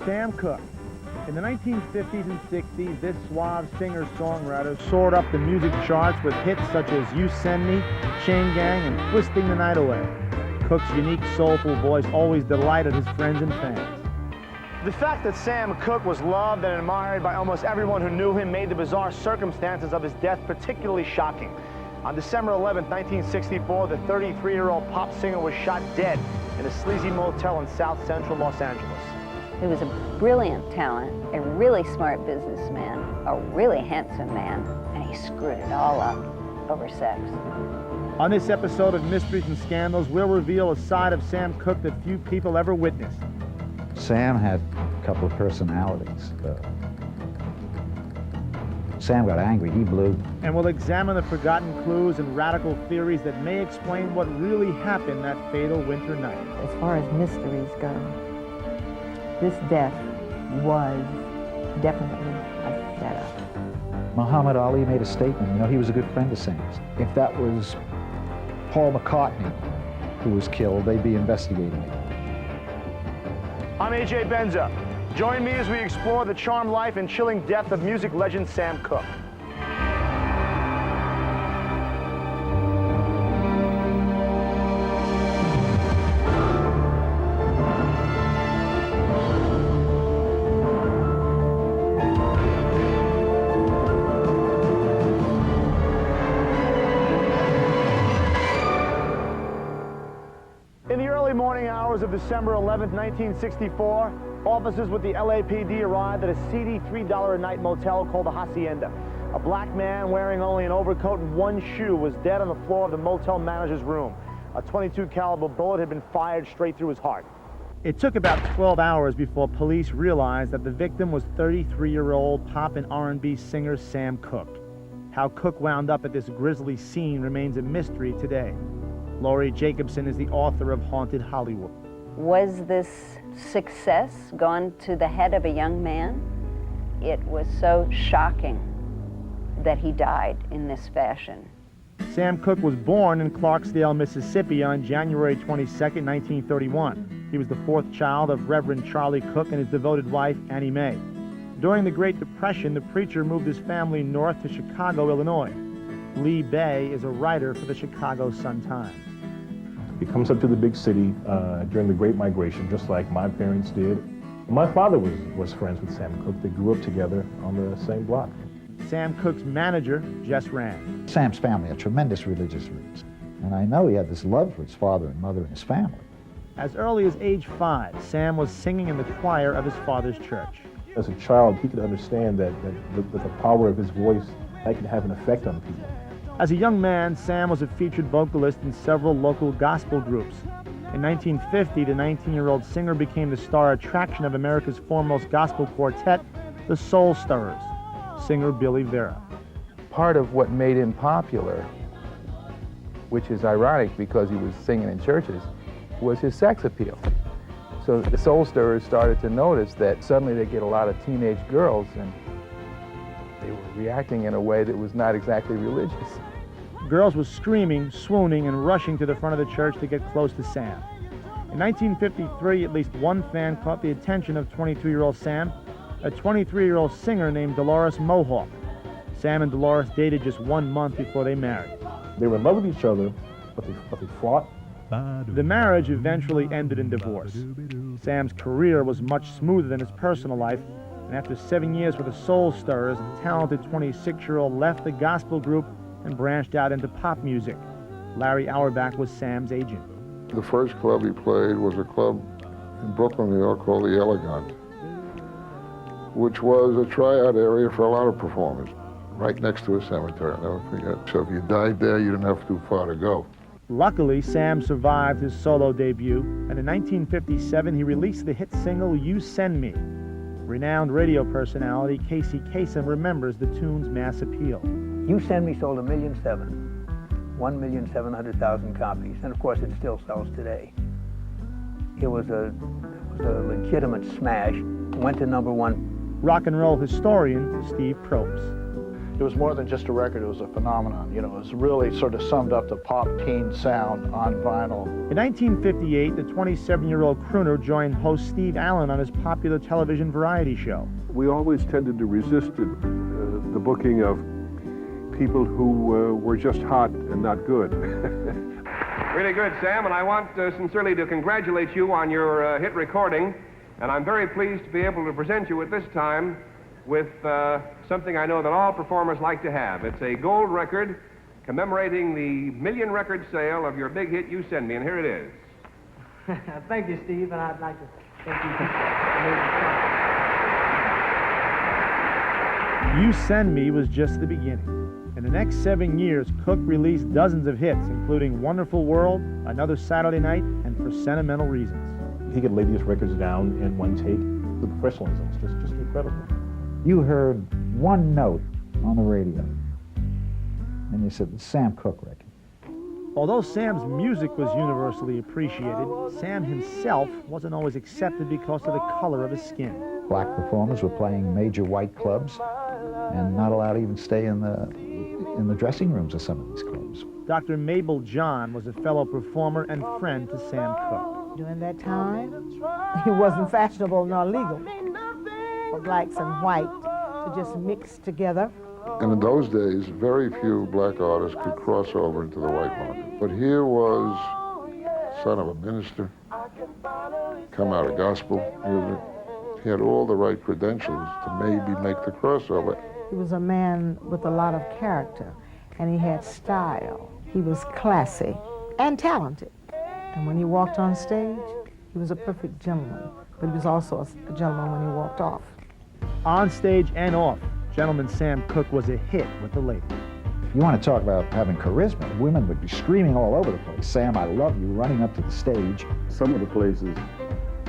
Sam Cooke. In the 1950s and 60s, this suave singer-songwriter soared up the music charts with hits such as You Send Me, Chain Gang, and Twisting the Night Away. Cooke's unique, soulful voice always delighted his friends and fans. The fact that Sam Cooke was loved and admired by almost everyone who knew him made the bizarre circumstances of his death particularly shocking. On December 11, 1964, the 33-year-old pop singer was shot dead in a sleazy motel in South Central Los Angeles. He was a brilliant talent, a really smart businessman, a really handsome man, and he screwed it all up over sex. On this episode of Mysteries and Scandals, we'll reveal a side of Sam Cooke that few people ever witnessed. Sam had a couple of personalities. Sam got angry, he blew. And we'll examine the forgotten clues and radical theories that may explain what really happened that fatal winter night. As far as mysteries go, this death was definitely a setup. Muhammad Ali made a statement, you know, he was a good friend of Sam's. If that was Paul McCartney who was killed, they'd be investigating it. I'm A.J. Benza. Join me as we explore the charmed life and chilling death of music legend Sam Cooke. In the early morning hours of December 11, 1964, officers with the LAPD arrived at a seedy $3 a night motel called the Hacienda. A black man wearing only an overcoat and one shoe was dead on the floor of the motel manager's room. A .22 caliber bullet had been fired straight through his heart. It took about 12 hours before police realized that the victim was 33-year-old pop and R&B singer Sam Cooke. How Cooke wound up at this grisly scene remains a mystery today. Laurie Jacobson is the author of Haunted Hollywood. Was this success gone to the head of a young man? It was so shocking that he died in this fashion. Sam Cooke was born in Clarksdale, Mississippi on January 22, 1931. He was the fourth child of Reverend Charlie Cooke and his devoted wife, Annie Mae. During the Great Depression, the preacher moved his family north to Chicago, Illinois. Lee Bay is a writer for the Chicago Sun-Times. He comes up to the big city during the Great Migration, just like my parents did. My father was friends with Sam Cooke. They grew up together on the same block. Sam Cooke's manager, Jess Rand. Sam's family had tremendous religious roots, and I know he had this love for his father and mother and his family. As early as age 5, Sam was singing in the choir of his father's church. As a child, he could understand that with the power of his voice, that could have an effect on people. As a young man, Sam was a featured vocalist in several local gospel groups. In 1950, the 19-year-old singer became the star attraction of America's foremost gospel quartet, the Soul Stirrers. Singer Billy Vera. Part of what made him popular, which is ironic because he was singing in churches, was his sex appeal. So the Soul Stirrers started to notice that suddenly they get a lot of teenage girls and they were reacting in a way that was not exactly religious. Girls were screaming, swooning, and rushing to the front of the church to get close to Sam. In 1953, at least one fan caught the attention of 22-year-old Sam, a 23-year-old singer named Dolores Mohawk. Sam and Dolores dated just 1 month before they married. They were in love with each other, but they fought. The marriage eventually ended in divorce. Sam's career was much smoother than his personal life, and after 7 years with the Soul Stirrers, the talented 26-year-old left the gospel group and branched out into pop music. Larry Auerbach was Sam's agent. The first club he played was a club in Brooklyn, New York called the Elegant, which was a tryout area for a lot of performers, right next to a cemetery, I'll never forget. So if you died there, you didn't have too far to go. Luckily, Sam survived his solo debut, and in 1957 he released the hit single You Send Me. Renowned radio personality Casey Kasem remembers the tune's mass appeal. You Send Me sold 1,700,000 copies, and of course it still sells today. It was a legitimate smash, went to #1. Rock and roll historian Steve Probst. It was more than just a record, it was a phenomenon. You know, it was really sort of summed up the pop teen sound on vinyl. In 1958, the 27-year-old crooner joined host Steve Allen on his popular television variety show. We always tended to resist the booking of people who were just hot and not good. Really good, Sam, and I want sincerely to congratulate you on your hit recording, and I'm very pleased to be able to present you at this time with something I know that all performers like to have. It's a gold record commemorating the million record sale of your big hit, You Send Me, and here it is. Thank you, Steve, and I'd like to thank you. You Send Me was just the beginning. In the next 7 years, Cooke released dozens of hits, including Wonderful World, Another Saturday Night, and For Sentimental Reasons. He could lay these records down in one take with professionalism. It's just incredible. You heard one note on the radio, and you said, the Sam Cooke record. Although Sam's music was universally appreciated, Sam himself wasn't always accepted because of the color of his skin. Black performers were playing major white clubs and not allowed to even stay in the dressing rooms of some of these clubs. Dr. Mabel John was a fellow performer and friend to Sam Cooke. During that time, it wasn't fashionable nor legal for blacks and white to just mix together. And in those days, very few black artists could cross over into the white market. But here was son of a minister, come out of gospel music. He had all the right credentials to maybe make the crossover. He was a man with a lot of character, and he had style. He was classy and talented. And when he walked on stage, he was a perfect gentleman, but he was also a gentleman when he walked off. On stage and off, Gentleman Sam Cooke was a hit with the ladies. You want to talk about having charisma. Women would be screaming all over the place, Sam, I love you, running up to the stage. Some of the places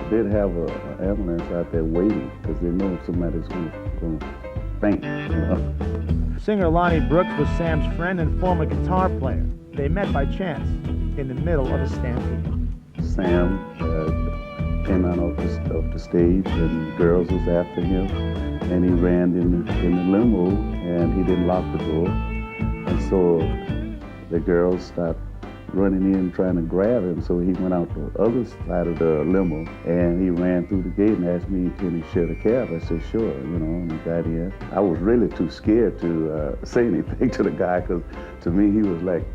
did have an ambulance out there waiting because they know somebody's going to faint. Singer Lonnie Brooks was Sam's friend and former guitar player. They met by chance in the middle of a stampede. Sam came out of the stage and girls was after him, and he ran in the limo and he didn't lock the door. And so the girls stopped running in trying to grab him, so he went out the other side of the limo and he ran through the gate and asked me, can he share the cab? I said, sure, you know, and he got in. I was really too scared to say anything to the guy because to me he was like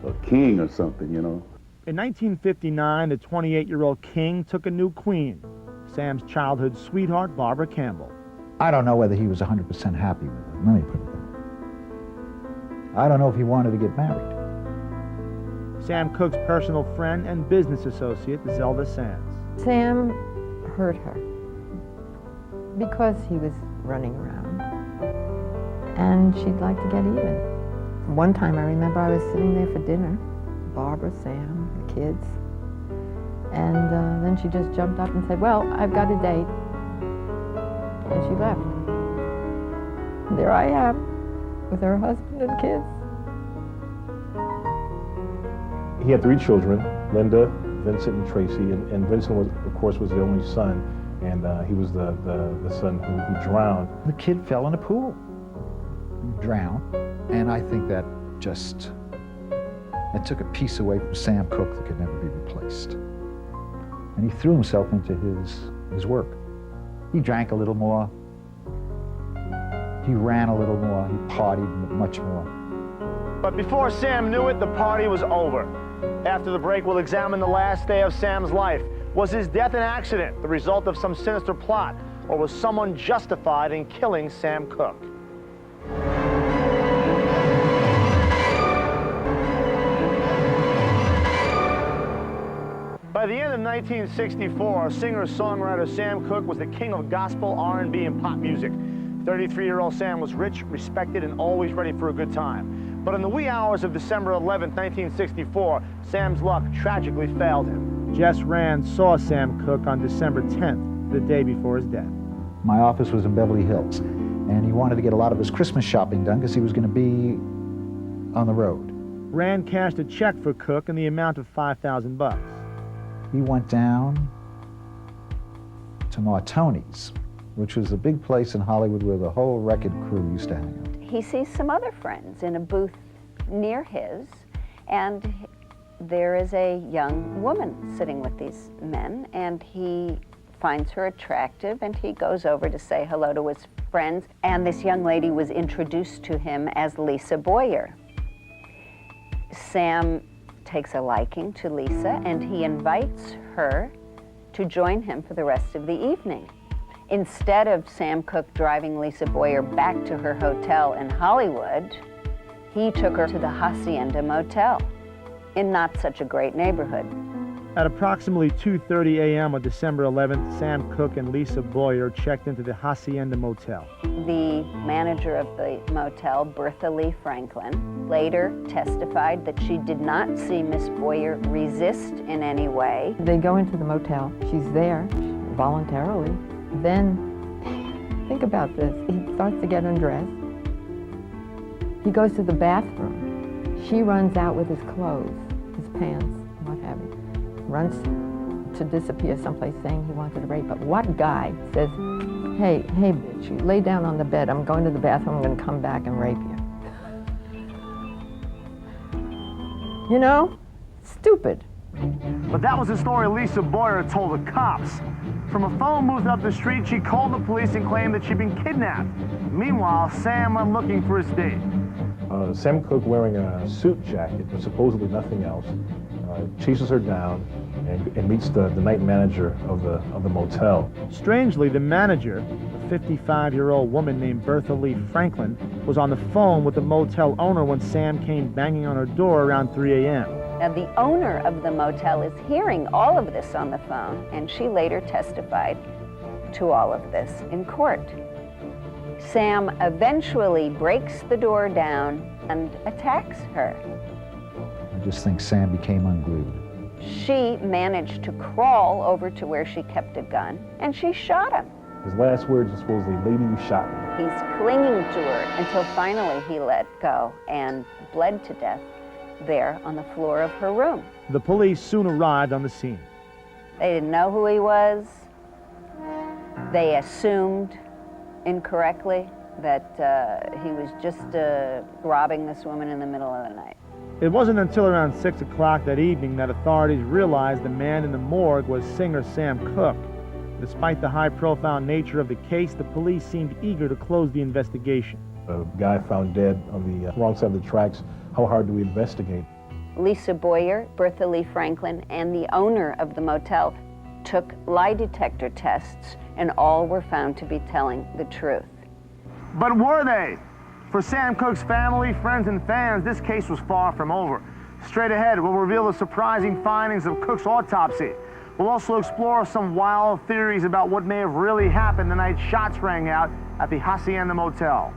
a king or something, you know. In 1959, the 28-year-old king took a new queen, Sam's childhood sweetheart, Barbara Campbell. I don't know whether he was 100% happy with her, let me put it that way. I don't know if he wanted to get married. Sam Cooke's personal friend and business associate, Zelda Sands. Sam hurt her because he was running around, and she'd like to get even. One time I remember I was sitting there for dinner, Barbara, Sam, the kids, and then she just jumped up and said, well, I've got a date, and she left. And there I am with her husband and kids. He had 3 children, Linda, Vincent, and Tracy, and Vincent, was, of course, was the only son, and he was the son who drowned. The kid fell in a pool, drowned, and I think that just, it took a piece away from Sam Cooke that could never be replaced. And he threw himself into his work. He drank a little more, he ran a little more, he partied much more. But before Sam knew it, the party was over. After the break, we'll examine the last day of Sam's life. Was his death an accident, the result of some sinister plot, or was someone justified in killing Sam Cooke? By the end of 1964, singer-songwriter Sam Cooke was the king of gospel, R&B, and pop music. 33-year-old Sam was rich, respected, and always ready for a good time. But in the wee hours of December 11, 1964, Sam's luck tragically failed him. Jess Rand saw Sam Cooke on December 10th, the day before his death. My office was in Beverly Hills, and he wanted to get a lot of his Christmas shopping done because he was going to be on the road. Rand cashed a check for Cooke in the amount of $5,000. He went down to Martoni's which was a big place in Hollywood where the whole record crew used to hang out. He sees some other friends in a booth near his, and there is a young woman sitting with these men, and he finds her attractive, and he goes over to say hello to his friends, and this young lady was introduced to him as Lisa Boyer. Sam takes a liking to Lisa, and he invites her to join him for the rest of the evening. Instead of Sam Cooke driving Lisa Boyer back to her hotel in Hollywood, he took her to the Hacienda Motel in not such a great neighborhood. At approximately 2:30 a.m. on December 11th, Sam Cooke and Lisa Boyer checked into the Hacienda Motel. The manager of the motel, Bertha Lee Franklin, later testified that she did not see Miss Boyer resist in any way. They go into the motel. She's there voluntarily. Then, think about this. He starts to get undressed. He goes to the bathroom. She runs out with his clothes, his pants, what have you. Runs to disappear someplace saying he wanted to rape her. What guy says, hey, bitch, you lay down on the bed. I'm going to the bathroom. I'm going to come back and rape you. You know? Stupid. But that was the story Lisa Boyer told the cops. From a phone booth up the street, she called the police and claimed that she'd been kidnapped. Meanwhile, Sam went looking for his date. Sam Cooke, wearing a suit jacket and supposedly nothing else, chases her down and meets the night manager of the motel. Strangely, the manager, a 55-year-old woman named Bertha Lee Franklin, was on the phone with the motel owner when Sam came banging on her door around 3 a.m. Now, the owner of the motel is hearing all of this on the phone, and she later testified to all of this in court. Sam eventually breaks the door down and attacks her. I just think Sam became unglued. She managed to crawl over to where she kept a gun, and she shot him. His last words are supposedly, "Lady, you shot me." He's clinging to her until finally he let go and bled to death there on the floor of her room. The police soon arrived on the scene. They didn't know who he was. They assumed incorrectly that he was just robbing this woman in the middle of the night. It wasn't until around 6 o'clock that evening that authorities realized the man in the morgue was singer Sam Cooke. Despite the high-profile nature of the case, the police seemed eager to close the investigation. A guy found dead on the wrong side of the tracks. How hard do we investigate? Lisa Boyer, Bertha Lee Franklin, and the owner of the motel took lie detector tests, and all were found to be telling the truth. But were they? For Sam Cooke's family, friends, and fans, this case was far from over. Straight ahead, we'll reveal the surprising findings of Cooke's autopsy. We'll also explore some wild theories about what may have really happened the night shots rang out at the Hacienda Motel.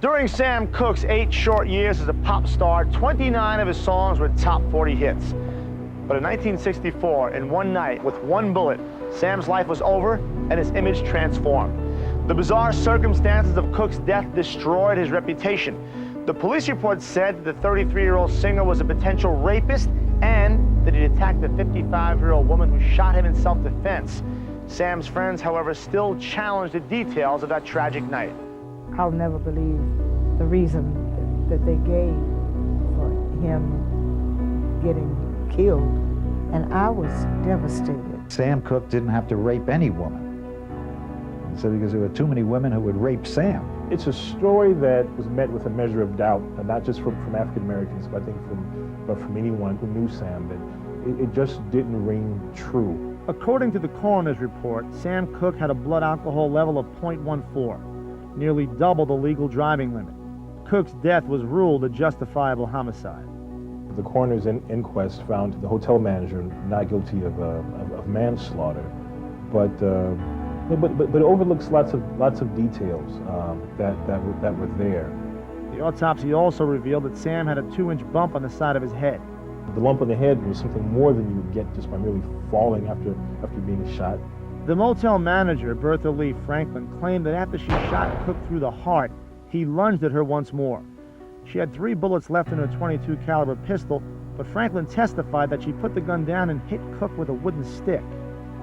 During Sam Cooke's 8 short years as a pop star, 29 of his songs were top 40 hits. But in 1964, in one night, with one bullet, Sam's life was over and his image transformed. The bizarre circumstances of Cooke's death destroyed his reputation. The police report said that the 33-year-old singer was a potential rapist and that he'd attacked the 55-year-old woman who shot him in self-defense. Sam's friends, however, still challenged the details of that tragic night. I'll never believe the reason that they gave for him getting killed, and I was devastated. Sam Cooke didn't have to rape any woman. He said because there were too many women who would rape Sam. It's a story that was met with a measure of doubt, and not just from African Americans, but I think from anyone who knew Sam, that it just didn't ring true. According to the coroner's report, Sam Cooke had a blood alcohol level of 0.14, nearly double the legal driving limit. Cooke's death was ruled a justifiable homicide. The coroner's inquest found the hotel manager not guilty of manslaughter, but it overlooks lots of details that were there. The autopsy also revealed that Sam had a 2-inch bump on the side of his head. The lump on the head was something more than you would get just by merely falling after being shot. The motel manager, Bertha Lee Franklin, claimed that after she shot Cooke through the heart, he lunged at her once more. She had 3 bullets left in her .22 caliber pistol, but Franklin testified that she put the gun down and hit Cooke with a wooden stick.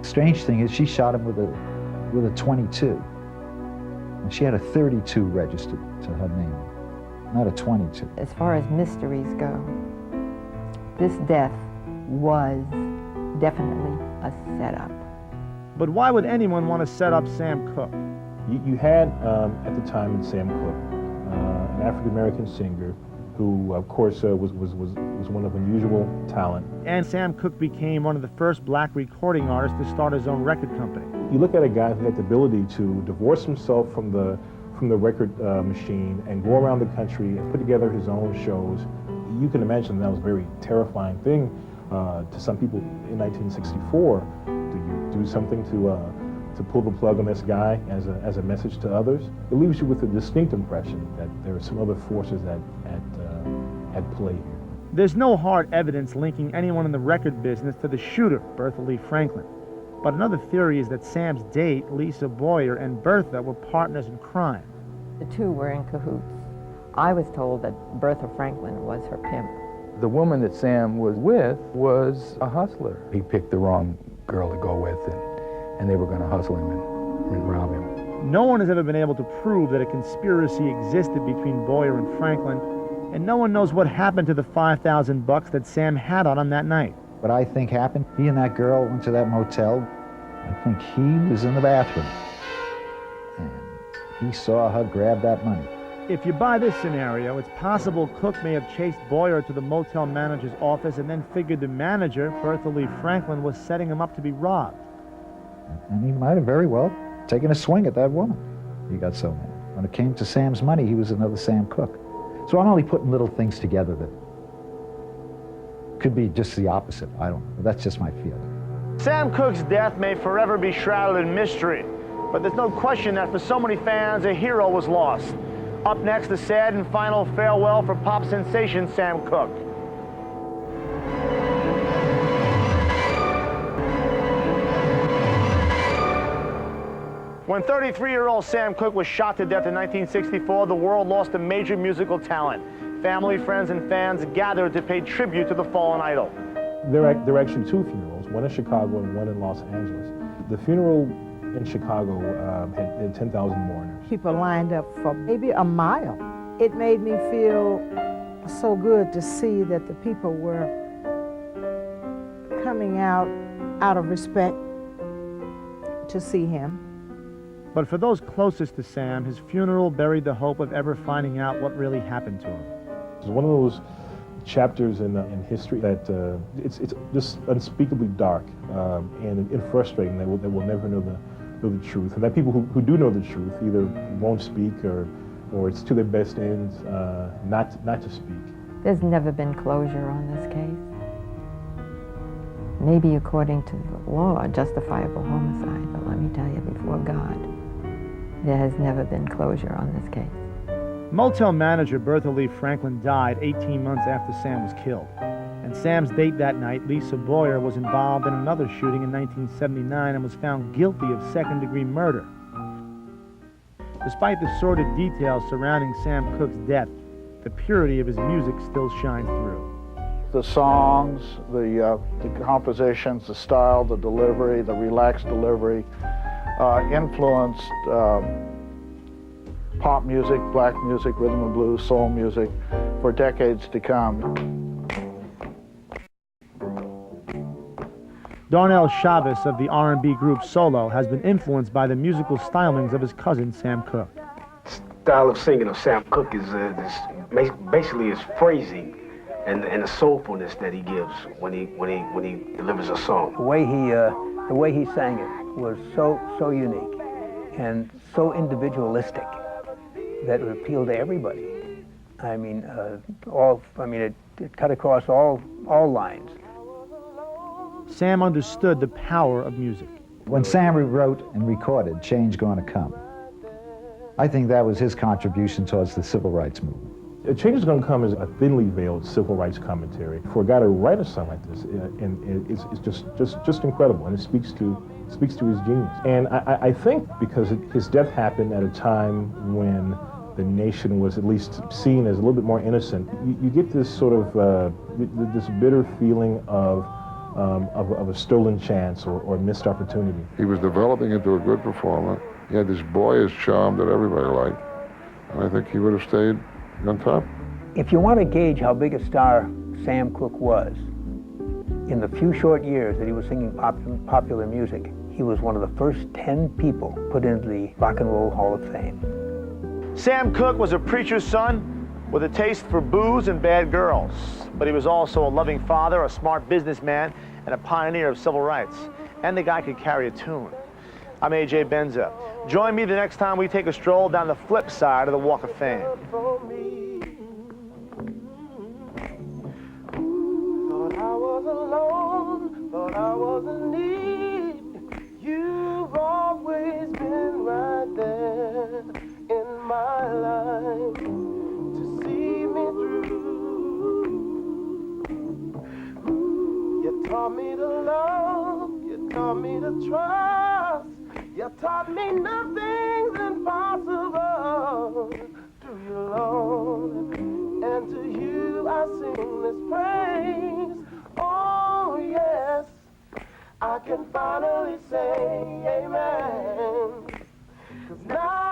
Strange thing is she shot him with a 22. And she had a 32 registered to her name, not a 22. As far as mysteries go, this death was definitely a setup. But why would anyone want to set up Sam Cooke? You had, at the time, in Sam Cooke, an African-American singer who, of course, was one of unusual talent. And Sam Cooke became one of the first black recording artists to start his own record company. You look at a guy who had the ability to divorce himself from the record machine and go around the country and put together his own shows. You can imagine that was a very terrifying thing to some people in 1964. Do you do something to pull the plug on this guy as a message to others? It leaves you with a distinct impression that there are some other forces at play here. There's no hard evidence linking anyone in the record business to the shooter, Bertha Lee Franklin. But another theory is that Sam's date, Lisa Boyer, and Bertha were partners in crime. The two were in cahoots. I was told that Bertha Franklin was her pimp. The woman that Sam was with was a hustler. He picked the wrong girl to go with, and they were going to hustle him and rob him. No one has ever been able to prove that a conspiracy existed between Boyer and Franklin, and no one knows what happened to the $5,000 that Sam had on him that night. What I think happened, he and that girl went to that motel. I think he was in the bathroom, and he saw her grab that money. If you buy this scenario, it's possible Cooke may have chased Boyer to the motel manager's office and then figured the manager, Bertha Lee Franklin, was setting him up to be robbed. And he might have very well taken a swing at that woman. He got so mad. When it came to Sam's money, he was another Sam Cooke. So I'm only putting little things together that could be just the opposite. I don't know. That's just my feeling. Sam Cooke's death may forever be shrouded in mystery, but there's no question that for so many fans, a hero was lost. Up next, the sad and final farewell for pop sensation Sam Cooke. When 33-year-old Sam Cooke was shot to death in 1964, the world lost a major musical talent. Family, friends, and fans gathered to pay tribute to the fallen idol. There are actually two funerals, one in Chicago and one in Los Angeles. The funeral in Chicago had 10,000 mourners. People lined up for maybe a mile. It made me feel so good to see that the people were coming out of respect to see him. But for those closest to Sam, his funeral buried the hope of ever finding out what really happened to him. It's one of those chapters in history that it's just unspeakably dark and frustrating that we'll never know the truth, and that people who do know the truth either won't speak or it's to their best ends not to speak. There's never been closure on this case. Maybe according to the law, justifiable homicide, but let me tell you, before God, there has never been closure on this case. Motel manager Bertha Lee Franklin died 18 months after Sam was killed. And Sam's date that night, Lisa Boyer, was involved in another shooting in 1979 and was found guilty of second-degree murder. Despite the sordid details surrounding Sam Cooke's death, the purity of his music still shines through. The songs, the compositions, the style, the delivery, the relaxed delivery, influenced pop music, black music, rhythm and blues, soul music for decades to come. Darnell Chavez of the R&B group Solo has been influenced by the musical stylings of his cousin Sam Cooke. Style of singing of Sam Cooke is basically his phrasing and the soulfulness that he gives when he delivers a song. The way he sang it was so unique and so individualistic that it appealed to everybody. I mean, it cut across all lines. Sam understood the power of music. When Sam wrote and recorded Change Gonna Come, I think that was his contribution towards the civil rights movement. Change is Gonna Come is a thinly veiled civil rights commentary. For a guy to write a song like this, it's just incredible, and it speaks to his genius. And I think because his death happened at a time when the nation was at least seen as a little bit more innocent, you get this sort of this bitter feeling of a stolen chance or missed opportunity. He was developing into a good performer. He had this boyish charm that everybody liked, and I think he would have stayed on top. If you want to gauge how big a star Sam Cooke was, in the few short years that he was singing popular music, he was one of the first 10 people put into the Rock and Roll Hall of Fame. Sam Cooke was a preacher's son with a taste for booze and bad girls, but he was also a loving father, a smart businessman, and a pioneer of civil rights. And the guy could carry a tune. I'm A.J. Benza. Join me the next time we take a stroll down the flip side of the Walk of Fame. Thought I was alone, thought I was in need. You've always been right there in my life to see me through. You taught me to love, you taught me to trust, you taught me nothing's impossible. To you, Lord, and to you I sing this praise. Oh yes, I can finally say amen. 'Cause now